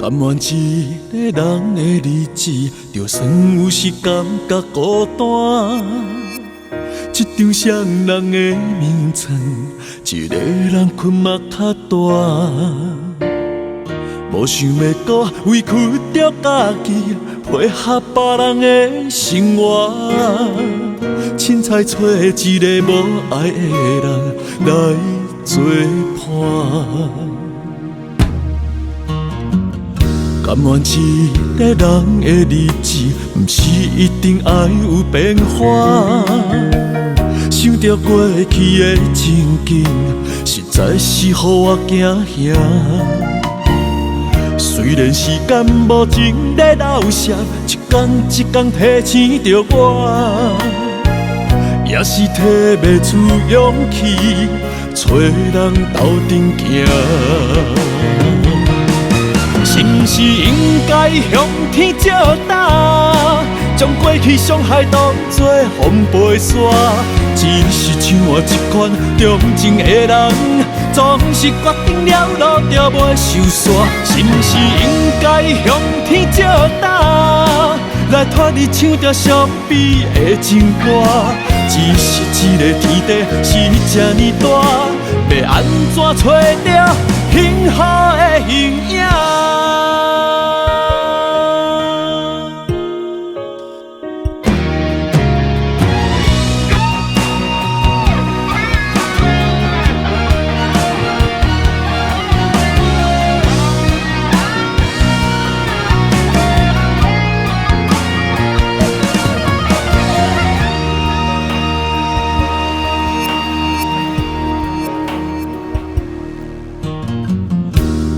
甘愿一个人的日子，就算有时感觉孤单。一张双人的眠床，一个人困嘛较大。无想要搁委屈着家己，配合别人的生活。凊彩找一个无爱的人来作伴。甘愿一个人的日子，不是一定爱有变化。想着过去的情景，实在是予我惊吓。虽然时间无情在流逝，一天一天提醒着我，也是提不出勇气，找人斗阵行。是毋是应该向天借打，将过去伤害当作风飞沙？只是像我这款重情的人，总是决定了路就袂收煞。是毋是应该向天借打，来脱离唱着伤悲的情歌？只是这个天地是这呢大，要安怎找着幸福的形影？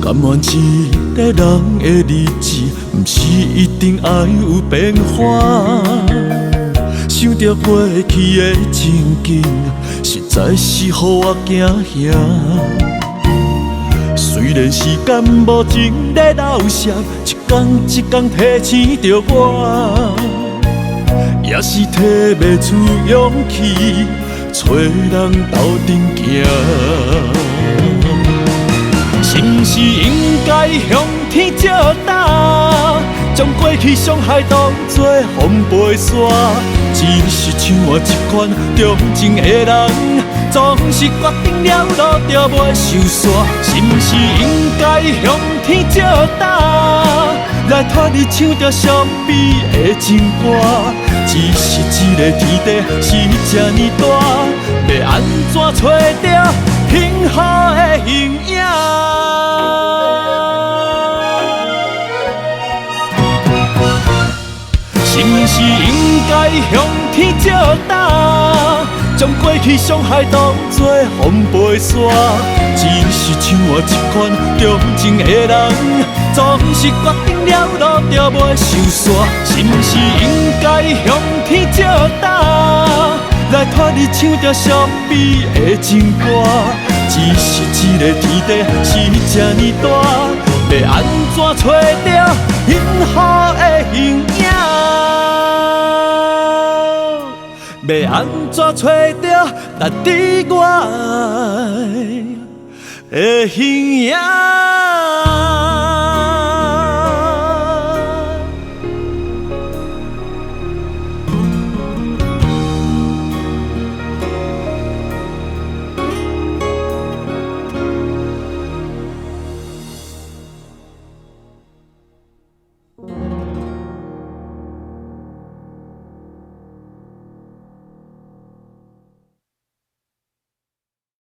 甘愿一个人的日子，不是一定爱有变化。想着过去的情景，实在是予我惊吓。虽然时间无情在流逝，一天一天提醒着我，也是提不出勇气，找人斗阵行。是毋是应该向天借打，将过去伤害当作风飞沙？只是像我这款重情的人，总是决定了路就袂收煞。是毋是应该向天借打，来脱离唱着伤悲的情歌？只是这个天地是这呢大，要安怎找着幸福的形影？是毋是应该向天借打，将过去伤害当作风飞沙？只是像我这款重情的人，总是决定了路就袂收煞。是毋是应该向天借打，来脱离唱着伤悲的情歌？只是这个天地是这呢大，要安怎找着幸福的形影？要安怎找着值得我爱的形影？